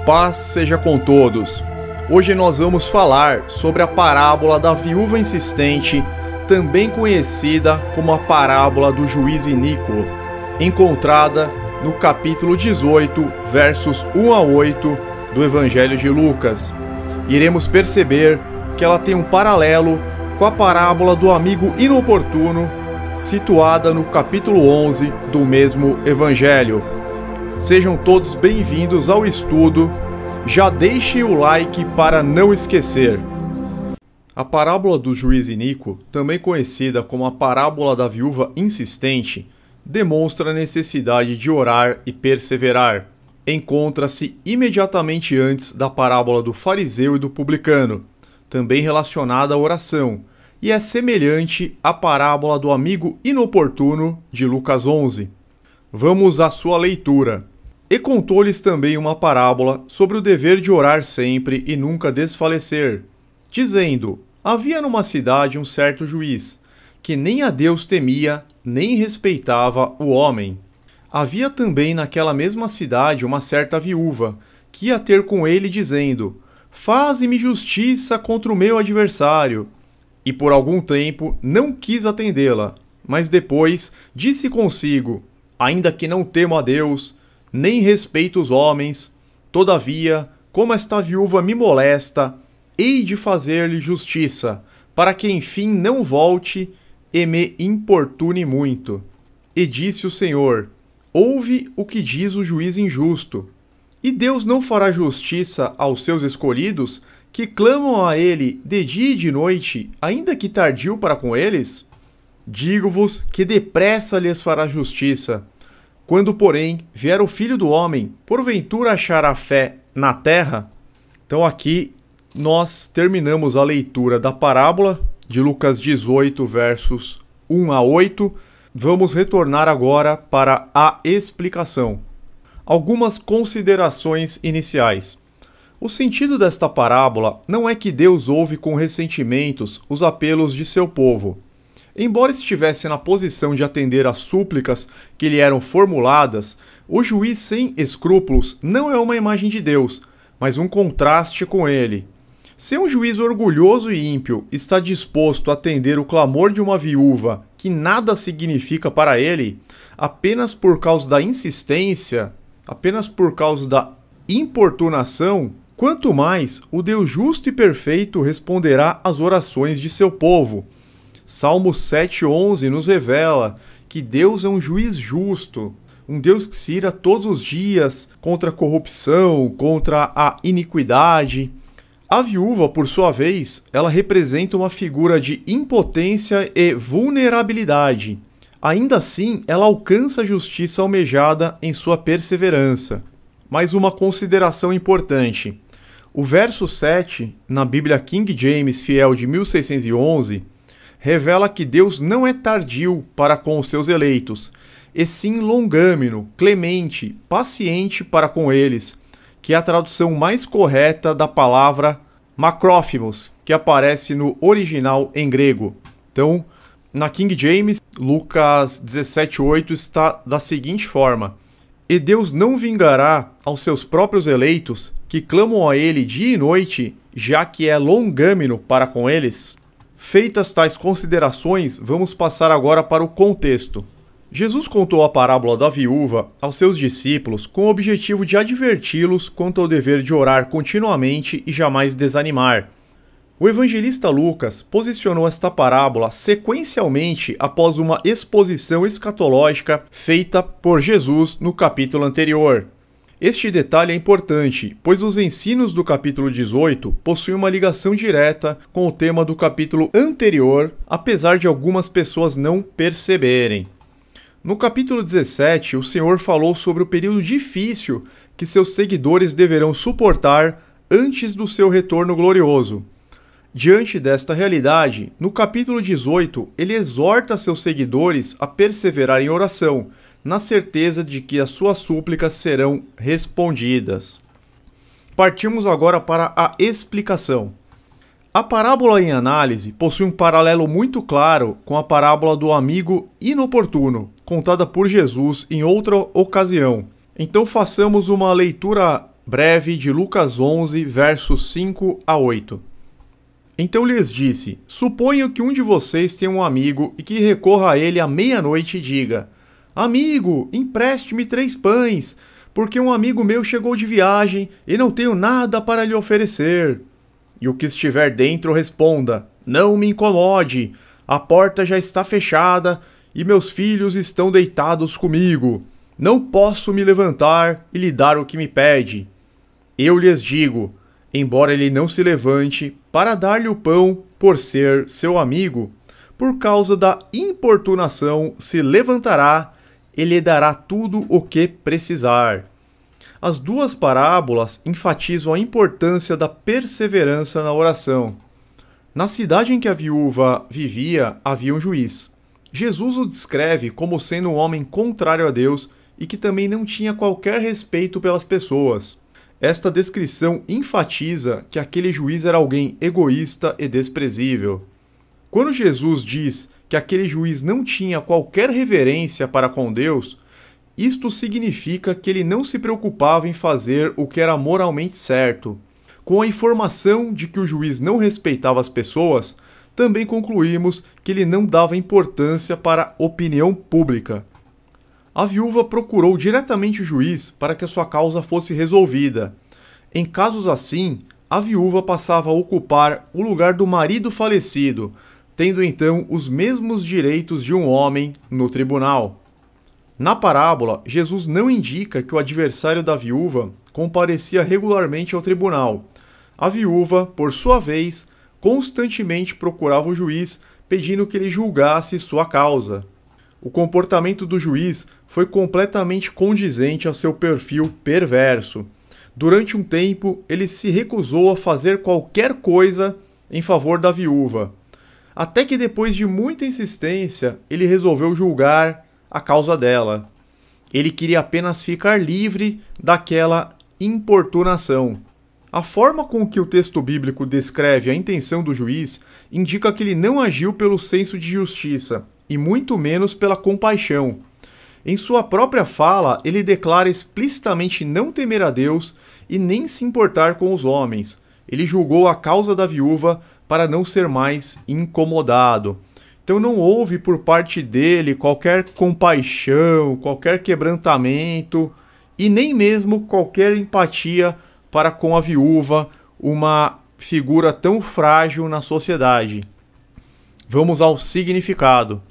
Paz seja com todos. Hoje nós vamos falar sobre a parábola da viúva insistente, também conhecida como a parábola do juiz iníquo, encontrada no capítulo 18, versos 1 a 8 do Evangelho de Lucas. Iremos perceber que ela tem um paralelo com a parábola do amigo inoportuno, situada no capítulo 11 do mesmo Evangelho. Sejam todos bem-vindos ao estudo. Já deixem o like para não esquecer. A parábola do juiz iníquo, também conhecida como a parábola da viúva insistente, demonstra a necessidade de orar e perseverar. Encontra-se imediatamente antes da parábola do fariseu e do publicano, também relacionada à oração, e é semelhante à parábola do amigo inoportuno de Lucas 11. Vamos à sua leitura. E contou-lhes também uma parábola sobre o dever de orar sempre e nunca desfalecer, dizendo: havia numa cidade um certo juiz, que nem a Deus temia, nem respeitava o homem. Havia também naquela mesma cidade uma certa viúva, que ia ter com ele dizendo: faze-me justiça contra o meu adversário. E por algum tempo não quis atendê-la, mas depois disse consigo: ainda que não temo a Deus, nem respeito os homens, todavia, como esta viúva me molesta, hei de fazer-lhe justiça, para que enfim não volte e me importune muito. E disse o Senhor: ouve o que diz o juiz injusto. E Deus não fará justiça aos seus escolhidos, que clamam a ele de dia e de noite, ainda que tardio para com eles? Digo-vos que depressa lhes fará justiça. Quando, porém, vier o Filho do Homem, porventura achará fé na terra? Então aqui nós terminamos a leitura da parábola de Lucas 18, versos 1 a 8. Vamos retornar agora para a explicação. Algumas considerações iniciais. O sentido desta parábola não é que Deus ouve com ressentimentos os apelos de seu povo. Embora estivesse na posição de atender às súplicas que lhe eram formuladas, o juiz sem escrúpulos não é uma imagem de Deus, mas um contraste com ele. Se um juiz orgulhoso e ímpio está disposto a atender o clamor de uma viúva que nada significa para ele, apenas por causa da insistência, apenas por causa da importunação, quanto mais o Deus justo e perfeito responderá às orações de seu povo. Salmo 7,11 nos revela que Deus é um juiz justo, um Deus que se ira todos os dias contra a corrupção, contra a iniquidade. A viúva, por sua vez, ela representa uma figura de impotência e vulnerabilidade. Ainda assim, ela alcança a justiça almejada em sua perseverança. Mais uma consideração importante. O verso 7, na Bíblia King James Fiel de 1611, revela que Deus não é tardio para com os seus eleitos, e sim longâmino, clemente, paciente para com eles, que é a tradução mais correta da palavra macrófimos, que aparece no original em grego. Então, na King James, Lucas 17,8 está da seguinte forma: e Deus não vingará aos seus próprios eleitos, que clamam a ele dia e noite, já que é longâmino para com eles? Feitas tais considerações, vamos passar agora para o contexto. Jesus contou a parábola da viúva aos seus discípulos com o objetivo de adverti-los quanto ao dever de orar continuamente e jamais desanimar. O evangelista Lucas posicionou esta parábola sequencialmente após uma exposição escatológica feita por Jesus no capítulo anterior. Este detalhe é importante, pois os ensinos do capítulo 18 possuem uma ligação direta com o tema do capítulo anterior, apesar de algumas pessoas não perceberem. No capítulo 17, o Senhor falou sobre o período difícil que seus seguidores deverão suportar antes do seu retorno glorioso. Diante desta realidade, no capítulo 18, ele exorta seus seguidores a perseverar em oração, na certeza de que as suas súplicas serão respondidas. Partimos agora para a explicação. A parábola em análise possui um paralelo muito claro com a parábola do amigo inoportuno, contada por Jesus em outra ocasião. Então façamos uma leitura breve de Lucas 11, versos 5 a 8. Então lhes disse: Suponho que um de vocês tenha um amigo e que recorra a ele à meia-noite e diga: Amigo, empreste-me 3 pães, porque um amigo meu chegou de viagem e não tenho nada para lhe oferecer. E o que estiver dentro responda: Não me incomode, a porta já está fechada e meus filhos estão deitados comigo. Não posso me levantar e lhe dar o que me pede. Eu lhes digo, embora ele não se levante para dar-lhe o pão por ser seu amigo, por causa da importunação se levantará e lhe dará tudo o que precisar. As 2 parábolas enfatizam a importância da perseverança na oração. Na cidade em que a viúva vivia, havia um juiz. Jesus o descreve como sendo um homem contrário a Deus e que também não tinha qualquer respeito pelas pessoas. Esta descrição enfatiza que aquele juiz era alguém egoísta e desprezível. Quando Jesus diz que aquele juiz não tinha qualquer reverência para com Deus, isto significa que ele não se preocupava em fazer o que era moralmente certo. Com a informação de que o juiz não respeitava as pessoas, também concluímos que ele não dava importância para a opinião pública. A viúva procurou diretamente o juiz para que a sua causa fosse resolvida. Em casos assim, a viúva passava a ocupar o lugar do marido falecido, tendo então os mesmos direitos de um homem no tribunal. Na parábola, Jesus não indica que o adversário da viúva comparecia regularmente ao tribunal. A viúva, por sua vez, constantemente procurava o juiz pedindo que ele julgasse sua causa. O comportamento do juiz foi completamente condizente ao seu perfil perverso. Durante um tempo, ele se recusou a fazer qualquer coisa em favor da viúva, até que depois de muita insistência, ele resolveu julgar a causa dela. Ele queria apenas ficar livre daquela importunação. A forma com que o texto bíblico descreve a intenção do juiz indica que ele não agiu pelo senso de justiça, e muito menos pela compaixão. Em sua própria fala, ele declara explicitamente não temer a Deus e nem se importar com os homens. Ele julgou a causa da viúva para não ser mais incomodado. Então não houve por parte dele qualquer compaixão, qualquer quebrantamento e nem mesmo qualquer empatia para com a viúva, uma figura tão frágil na sociedade. Vamos ao significado.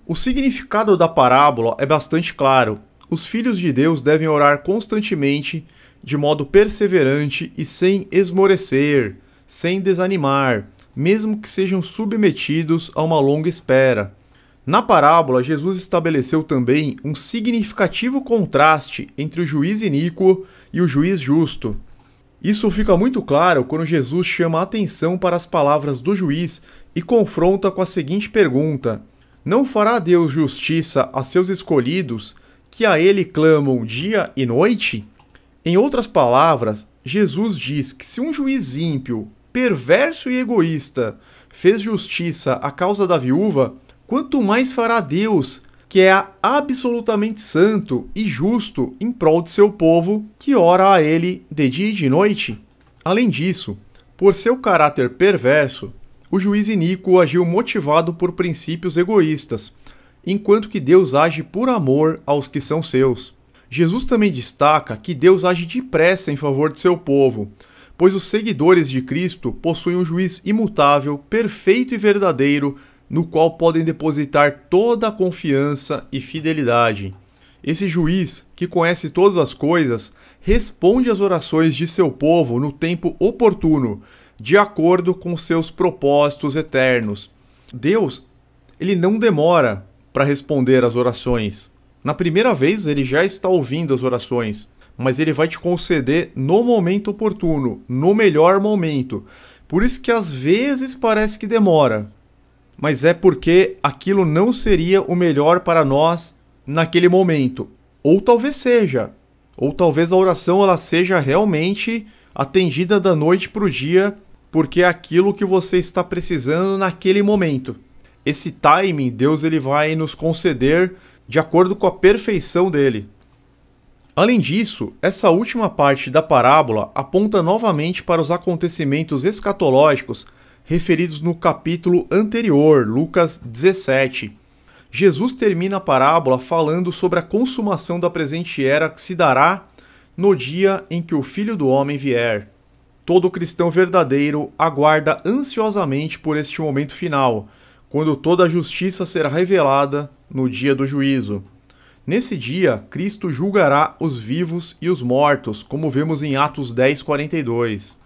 O significado da parábola é bastante claro. Os filhos de Deus devem orar constantemente, de modo perseverante e sem esmorecer, sem desanimar, mesmo que sejam submetidos a uma longa espera. Na parábola, Jesus estabeleceu também um significativo contraste entre o juiz iníquo e o juiz justo. Isso fica muito claro quando Jesus chama a atenção para as palavras do juiz e confronta com a seguinte pergunta: Não fará Deus justiça a seus escolhidos, que a ele clamam dia e noite? Em outras palavras, Jesus diz que se um juiz ímpio, perverso e egoísta fez justiça à causa da viúva, quanto mais fará Deus, que é absolutamente santo e justo em prol de seu povo, que ora a ele de dia e de noite? Além disso, por seu caráter perverso, o juiz iníquo agiu motivado por princípios egoístas, enquanto que Deus age por amor aos que são seus. Jesus também destaca que Deus age depressa em favor de seu povo, pois os seguidores de Cristo possuem um juiz imutável, perfeito e verdadeiro, no qual podem depositar toda a confiança e fidelidade. Esse juiz, que conhece todas as coisas, responde às orações de seu povo no tempo oportuno, de acordo com seus propósitos eternos. Deus, ele não demora para responder às orações. Na primeira vez, ele já está ouvindo as orações, mas ele vai te conceder no momento oportuno, no melhor momento. Por isso que às vezes parece que demora, mas é porque aquilo não seria o melhor para nós naquele momento. Ou talvez seja, ou talvez a oração ela seja realmente atendida da noite para o dia, porque é aquilo que você está precisando naquele momento. Esse timing, Deus ele vai nos conceder de acordo com a perfeição dele. Além disso, essa última parte da parábola aponta novamente para os acontecimentos escatológicos referidos no capítulo anterior, Lucas 17. Jesus termina a parábola falando sobre a consumação da presente era que se dará no dia em que o Filho do Homem vier. Todo cristão verdadeiro aguarda ansiosamente por este momento final, quando toda a justiça será revelada no dia do juízo. Nesse dia, Cristo julgará os vivos e os mortos, como vemos em Atos 10:42.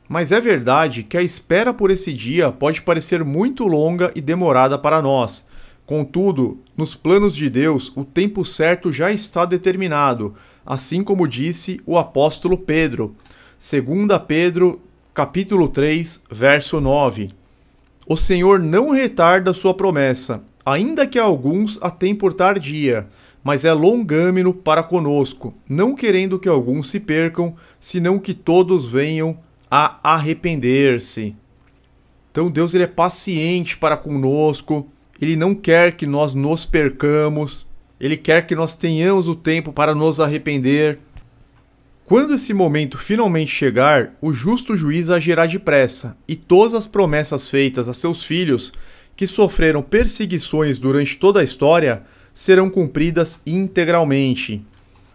Mas é verdade que a espera por esse dia pode parecer muito longa e demorada para nós. Contudo, nos planos de Deus, o tempo certo já está determinado, assim como disse o apóstolo Pedro. 2 Pedro, capítulo 3, verso 9. O Senhor não retarda sua promessa, ainda que alguns a tenham por tardia, mas é longâmino para conosco, não querendo que alguns se percam, senão que todos venham a arrepender-se. Então Deus ele é paciente para conosco, Ele não quer que nós nos percamos, Ele quer que nós tenhamos o tempo para nos arrepender. Quando esse momento finalmente chegar, o justo juiz agirá depressa, e todas as promessas feitas a seus filhos, que sofreram perseguições durante toda a história, serão cumpridas integralmente.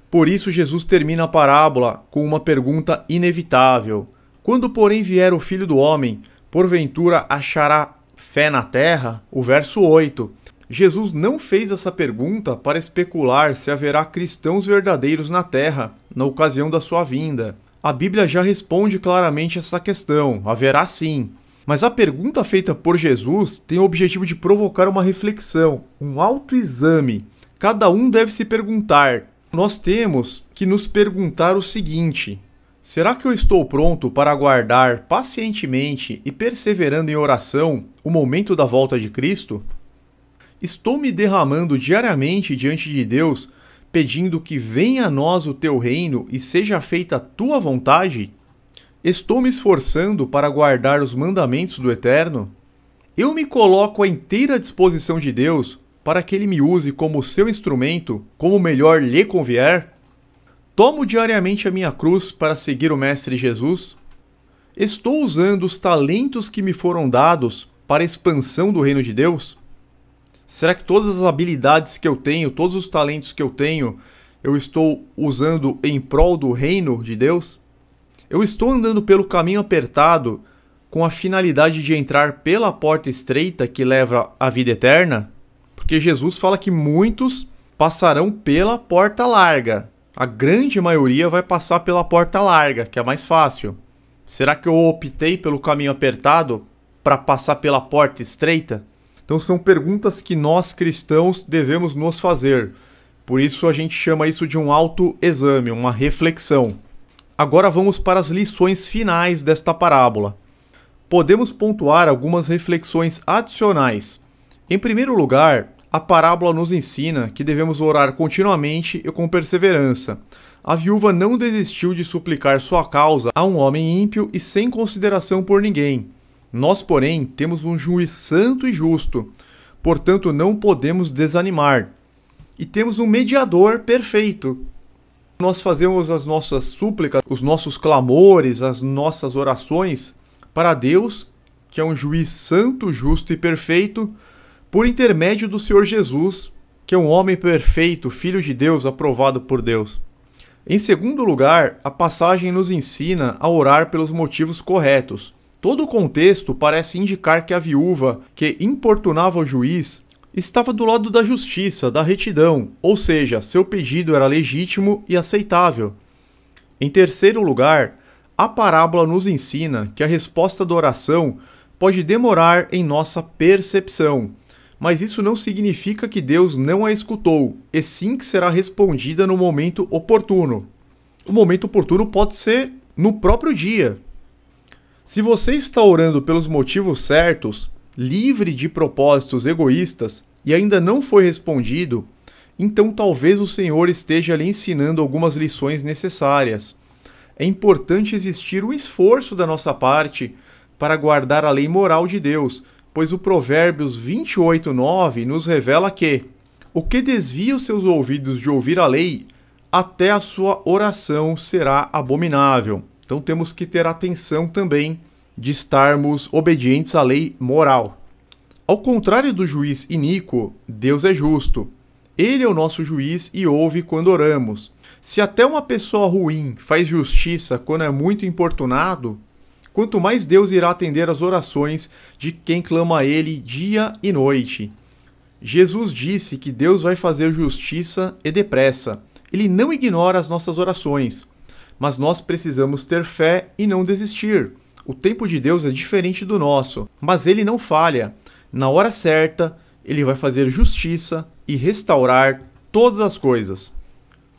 Por isso Jesus termina a parábola com uma pergunta inevitável. Quando, porém, vier o Filho do Homem, porventura achará fé na terra? O verso 8. Jesus não fez essa pergunta para especular se haverá cristãos verdadeiros na terra na ocasião da sua vinda. A Bíblia já responde claramente essa questão, haverá sim. Mas a pergunta feita por Jesus tem o objetivo de provocar uma reflexão, um autoexame. Cada um deve se perguntar. Nós temos que nos perguntar o seguinte: será que eu estou pronto para aguardar pacientemente e perseverando em oração o momento da volta de Cristo? Estou me derramando diariamente diante de Deus, pedindo que venha a nós o teu reino e seja feita a tua vontade? Estou me esforçando para guardar os mandamentos do Eterno? Eu me coloco à inteira disposição de Deus para que Ele me use como seu instrumento, como melhor lhe convier? Tomo diariamente a minha cruz para seguir o Mestre Jesus? Estou usando os talentos que me foram dados para a expansão do reino de Deus? Será que todas as habilidades que eu tenho, todos os talentos que eu tenho, eu estou usando em prol do reino de Deus? Eu estou andando pelo caminho apertado com a finalidade de entrar pela porta estreita que leva à vida eterna? Porque Jesus fala que muitos passarão pela porta larga. A grande maioria vai passar pela porta larga, que é mais fácil. Será que eu optei pelo caminho apertado para passar pela porta estreita? Então são perguntas que nós cristãos devemos nos fazer. Por isso a gente chama isso de um autoexame, uma reflexão. Agora vamos para as lições finais desta parábola. Podemos pontuar algumas reflexões adicionais. Em primeiro lugar, a parábola nos ensina que devemos orar continuamente e com perseverança. A viúva não desistiu de suplicar sua causa a um homem ímpio e sem consideração por ninguém. Nós, porém, temos um juiz santo e justo, portanto não podemos desanimar. E temos um mediador perfeito. Nós fazemos as nossas súplicas, os nossos clamores, as nossas orações para Deus, que é um juiz santo, justo e perfeito, por intermédio do Senhor Jesus, que é um homem perfeito, filho de Deus, aprovado por Deus. Em segundo lugar, a passagem nos ensina a orar pelos motivos corretos. Todo o contexto parece indicar que a viúva, que importunava o juiz, estava do lado da justiça, da retidão, ou seja, seu pedido era legítimo e aceitável. Em terceiro lugar, a parábola nos ensina que a resposta da oração pode demorar em nossa percepção, mas isso não significa que Deus não a escutou, e sim que será respondida no momento oportuno. O momento oportuno pode ser no próprio dia. Se você está orando pelos motivos certos, livre de propósitos egoístas, e ainda não foi respondido, então talvez o Senhor esteja lhe ensinando algumas lições necessárias. É importante existir um esforço da nossa parte para guardar a lei moral de Deus, pois o Provérbios 28:9 nos revela que o que desvia os seus ouvidos de ouvir a lei, até a sua oração será abominável. Então temos que ter atenção também de estarmos obedientes à lei moral. Ao contrário do juiz iníquo, Deus é justo. Ele é o nosso juiz e ouve quando oramos. Se até uma pessoa ruim faz justiça quando é muito importunado, quanto mais Deus irá atender às orações de quem clama a Ele dia e noite. Jesus disse que Deus vai fazer justiça e depressa. Ele não ignora as nossas orações, mas nós precisamos ter fé e não desistir. O tempo de Deus é diferente do nosso, mas Ele não falha. Na hora certa, Ele vai fazer justiça e restaurar todas as coisas.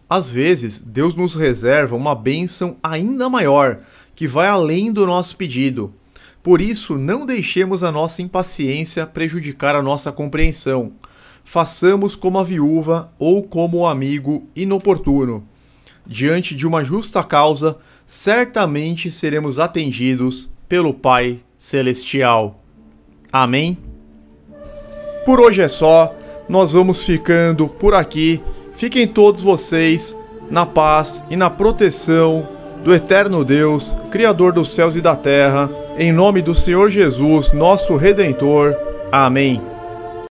Às vezes, Deus nos reserva uma bênção ainda maior, que vai além do nosso pedido. Por isso, não deixemos a nossa impaciência prejudicar a nossa compreensão. Façamos como a viúva ou como o amigo inoportuno. Diante de uma justa causa, certamente seremos atendidos pelo Pai Celestial. Amém? Por hoje é só, nós vamos ficando por aqui. Fiquem todos vocês na paz e na proteção do eterno Deus, Criador dos céus e da terra, em nome do Senhor Jesus, nosso Redentor. Amém.